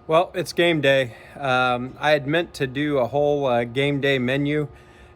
Well, it's game day. I had meant to do a whole game day menu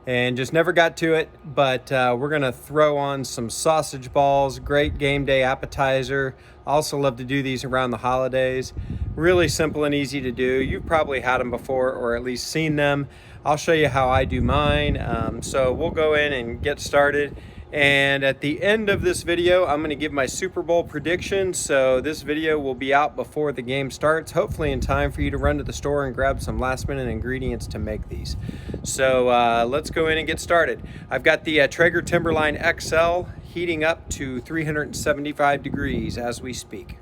and just never got to it, but we're going to throw on some sausage balls, great game day appetizer. I also love to do these around the holidays. Really simple and easy to do. You've probably had them before or at least seen them. I'll show you how I do mine. So we'll go in and get started. And at the end of this video, I'm going to give my Super Bowl prediction. So this video will be out before the game starts, hopefully in time for you to run to the store and grab some last minute ingredients to make these. So let's go in and get started. I've got the Traeger Timberline XL heating up to 375 degrees as we speak.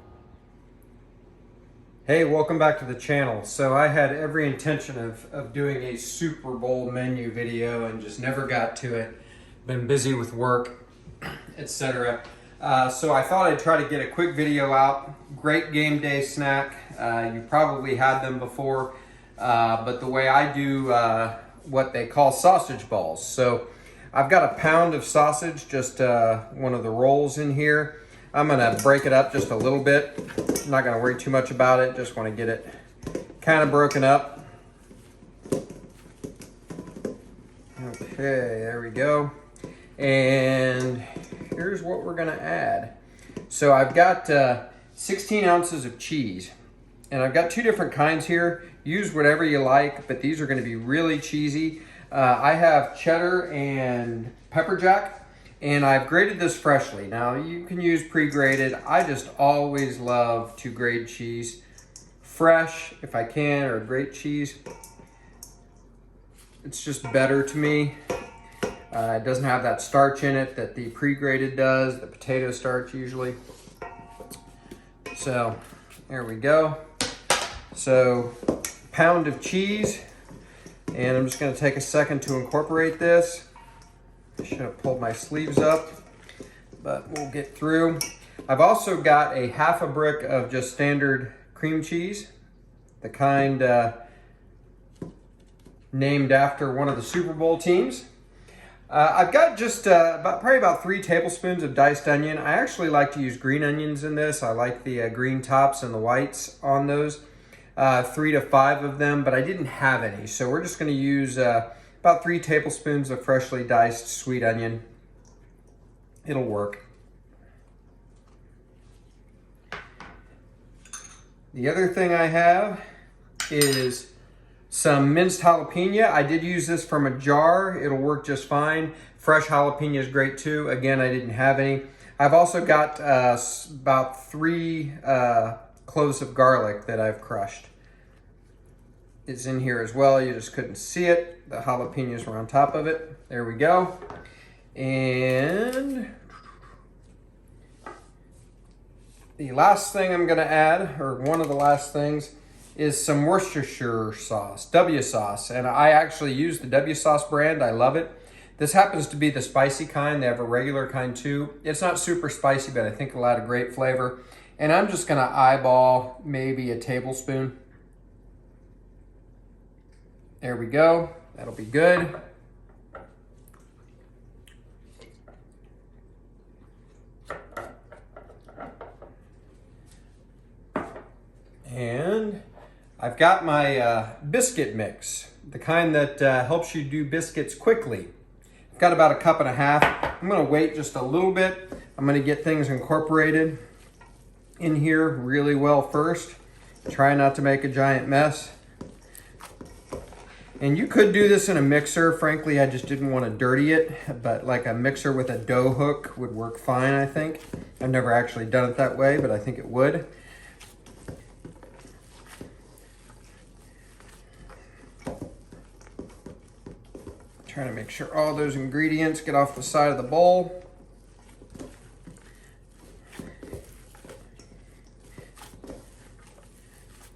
Hey, welcome back to the channel. So I had every intention of doing a Super Bowl menu video and just never got to it. Been busy with work, etc. So I thought I'd try to get a quick video out. Great game day snack. You probably had them before, but the way I do what they call sausage balls. So I've got a pound of sausage, just one of the rolls in here. I'm gonna break it up just a little bit. I'm not gonna worry too much about it. Just wanna get it kind of broken up. Okay, there we go. And here's what we're gonna add. So I've got 16 ounces of cheese, and I've got two different kinds here. Use whatever you like, but these are gonna be really cheesy. I have cheddar and pepper jack, and I've grated this freshly. Now you can use pre-grated. I just always love to grate cheese fresh if I can, or grate cheese. It's just better to me. It doesn't have that starch in it that the pre-grated does, the potato starch usually. So there we go. So pound of cheese, and I'm just going to take a second to incorporate this. I should have pulled my sleeves up, but we'll get through. I've also got a half a brick of just standard cream cheese, the kind named after one of the Super Bowl teams. I've got just probably about 3 tablespoons of diced onion. I actually like to use green onions in this. I like the green tops and the whites on those. 3 to 5 of them, but I didn't have any. So we're just going to use about 3 tablespoons of freshly diced sweet onion. It'll work. The other thing I have is some minced jalapeno. I did use this from a jar. It'll work just fine. Fresh jalapeno is great too. Again, I didn't have any. I've also got about 3 cloves of garlic that I've crushed. It's in here as well. You just couldn't see it. The jalapenos were on top of it. There we go. And the last thing I'm gonna add, or one of the last things, is some Worcestershire sauce, W sauce. And I actually use the W sauce brand. I love it. This happens to be the spicy kind. They have a regular kind too. It's not super spicy, but I think it'll add a great flavor. And I'm just gonna eyeball maybe a tablespoon. There we go. That'll be good. And I've got my biscuit mix, the kind that helps you do biscuits quickly. I've got about 1.5 cups. I'm gonna wait just a little bit. I'm gonna get things incorporated in here really well first. Try not to make a giant mess. And you could do this in a mixer. Frankly, I just didn't want to dirty it, but like a mixer with a dough hook would work fine, I think. I've never actually done it that way, but I think it would. Trying to make sure all those ingredients get off the side of the bowl.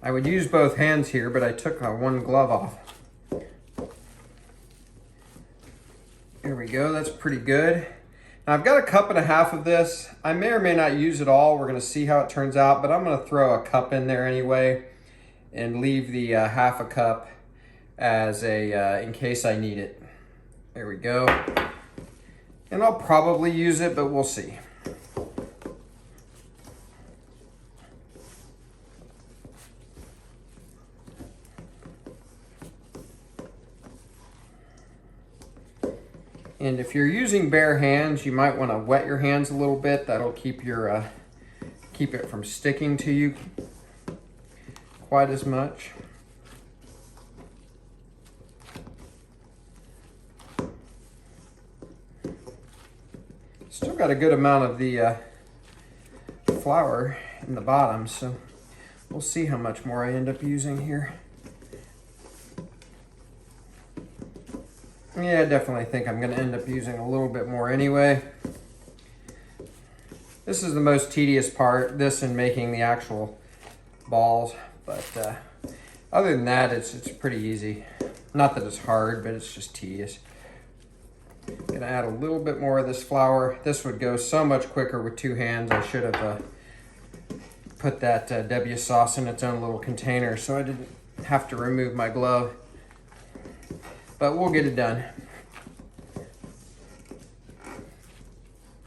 I would use both hands here, but I took one glove off. There we go, that's pretty good. Now I've got 1.5 cups of this. I may or may not use it all. We're gonna see how it turns out, but I'm gonna throw 1 cup in there anyway and leave the 1/2 cup as a, in case I need it. There we go. And I'll probably use it, but we'll see. And if you're using bare hands, you might want to wet your hands a little bit. That'll keep your keep it from sticking to you quite as much. Still got a good amount of the flour in the bottom, so we'll see how much more I end up using here. Yeah, I definitely think I'm going to end up using a little bit more anyway. This is the most tedious part, this and making the actual balls, but other than that, it's pretty easy. Not that it's hard, but it's just tedious. Gonna add a little bit more of this flour. This would go so much quicker with two hands. I should have put that W sauce in its own little container so I didn't have to remove my glove. But we'll get it done.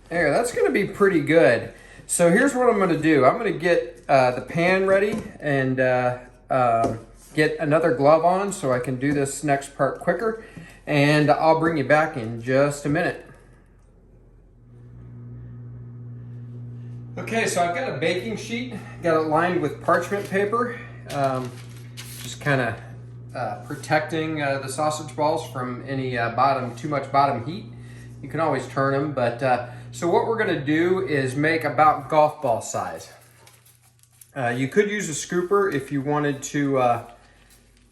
There, that's gonna be pretty good. So here's what I'm gonna do. I'm gonna get the pan ready and get another glove on so I can do this next part quicker. And I'll bring you back in just a minute. Okay, so I've got a baking sheet, got it lined with parchment paper, just kind of protecting the sausage balls from any too much bottom heat. You can always turn them, but so what we're gonna do is make about golf ball size. You could use a scooper if you wanted to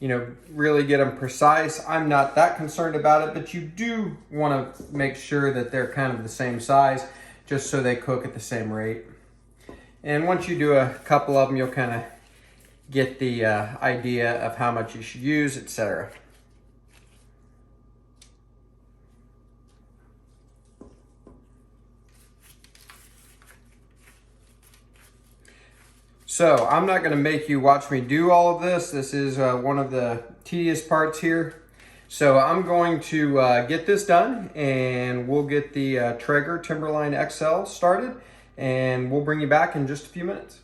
you know, really get them precise. I'm not that concerned about it, but you do want to make sure that they're kind of the same size, just so they cook at the same rate. And once you do a couple of them, you'll kind of get the idea of how much you should use, etc. So I'm not going to make you watch me do all of this. This is one of the tedious parts here. So I'm going to get this done, and we'll get the Traeger Timberline XL started, and we'll bring you back in just a few minutes.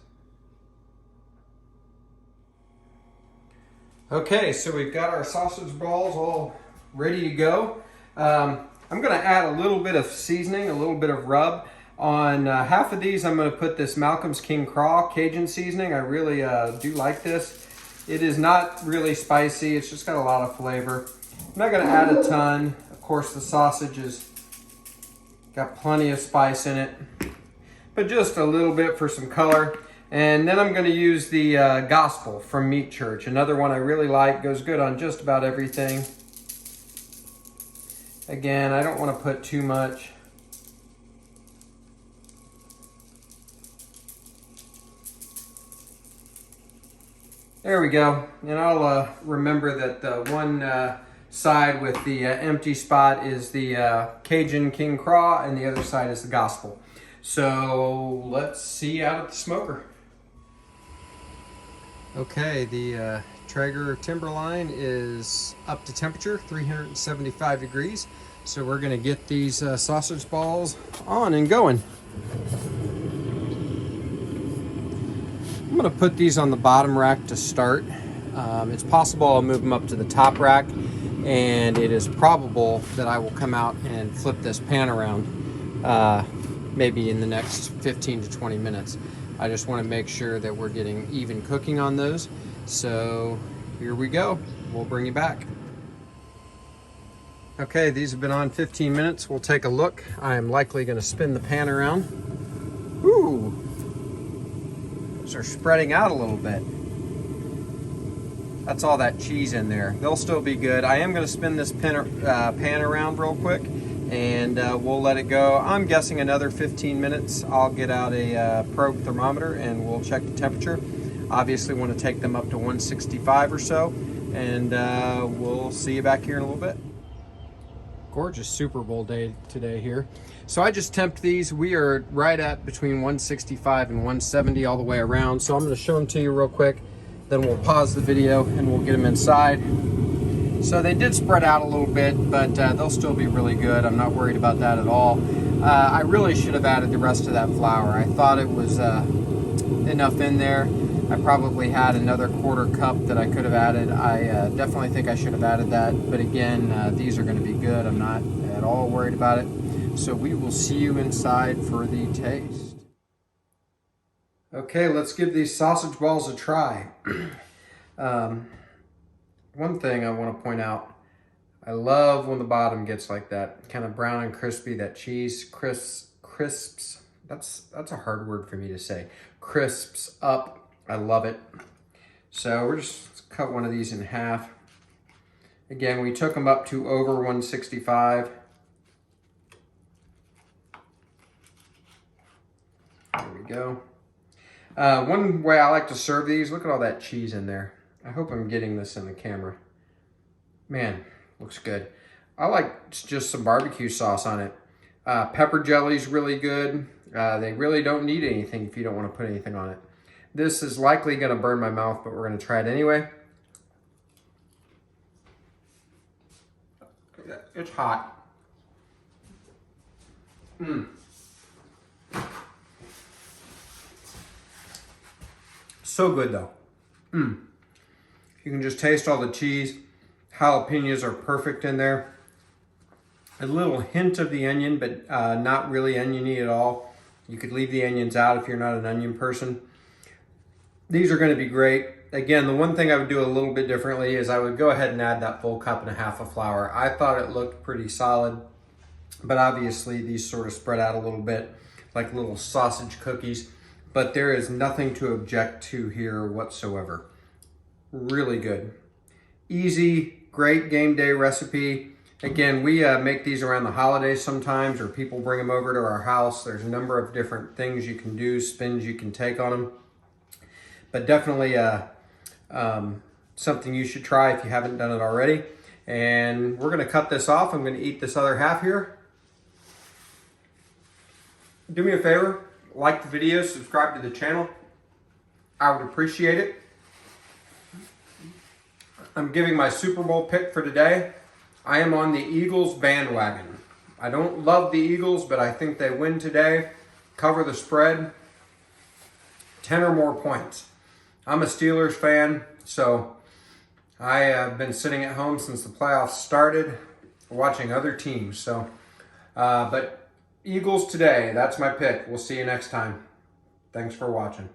Okay, so we've got our sausage balls all ready to go. I'm going to add a little bit of seasoning, a little bit of rub. On half of these, I'm going to put this Malcolm's King Craw Cajun seasoning. I really do like this. It is not really spicy. It's just got a lot of flavor. I'm not going to add a ton. Of course, the sausage has got plenty of spice in it, but just a little bit for some color. And then I'm going to use the Gospel from Meat Church. Another one I really like. Goes good on just about everything. Again, I don't want to put too much. There we go. And I'll remember that the one side with the empty spot is the Cajun King Craw, and the other side is the Gospel. So let's see out at the smoker. Okay, the Traeger Timberline is up to temperature, 375 degrees. So we're gonna get these sausage balls on and going. I'm gonna put these on the bottom rack to start. It's possible I'll move them up to the top rack, and it is probable that I will come out and flip this pan around maybe in the next 15 to 20 minutes. I just want to make sure that we're getting even cooking on those. So here we go. We'll bring you back. Okay, these have been on 15 minutes. We'll take a look. I am likely going to spin the pan around. Ooh. Those are spreading out a little bit. That's all that cheese in there. They'll still be good. I am going to spin this pan around real quick, and we'll let it go. I'm guessing another 15 minutes. I'll get out a probe thermometer and we'll check the temperature. Obviously want to take them up to 165 or so, and we'll see you back here in a little bit. Gorgeous Super Bowl day today here. So I just temped these. We are right at between 165 and 170 all the way around. So I'm going to show them to you real quick. Then we'll pause the video and we'll get them inside. So they did spread out a little bit, but they'll still be really good. I'm not worried about that at all. I really should have added the rest of that flour. I thought it was enough in there. I probably had another quarter cup that I could have added. I definitely think I should have added that. But again, these are going to be good. I'm not at all worried about it. So we will see you inside for the taste. Okay, let's give these sausage balls a try. One thing I want to point out, I love when the bottom gets like that, kind of brown and crispy, that cheese crisps. That's a hard word for me to say. Crisps up, I love it. So we're just cut one of these in half. Again, we took them up to over 165. There we go. One way I like to serve these, look at all that cheese in there. I hope I'm getting this in the camera. Man, looks good. I like just some barbecue sauce on it. Pepper jelly's really good. They really don't need anything if you don't want to put anything on it. This is likely going to burn my mouth, but we're going to try it anyway. It's hot. So good though. You can just taste all the cheese. Jalapenos are perfect in there. A little hint of the onion, but not really oniony at all. You could leave the onions out if you're not an onion person. These are going to be great. Again, the one thing I would do a little bit differently is I would go ahead and add that full cup and a half of flour. I thought it looked pretty solid, but obviously these sort of spread out a little bit like little sausage cookies, but there is nothing to object to here whatsoever. Really good. Easy, great game day recipe. Again, we make these around the holidays sometimes, or people bring them over to our house. There's a number of different things you can do, spins you can take on them. But definitely something you should try if you haven't done it already. And we're gonna cut this off. I'm gonna eat this other half here. Do me a favor, like the video, subscribe to the channel. I would appreciate it. I'm giving my Super Bowl pick for today. I am on the Eagles bandwagon. I don't love the Eagles, but I think they win today. Cover the spread. 10 or more points. I'm a Steelers fan, so I have been sitting at home since the playoffs started, watching other teams. So, but Eagles today, that's my pick. We'll see you next time. Thanks for watching.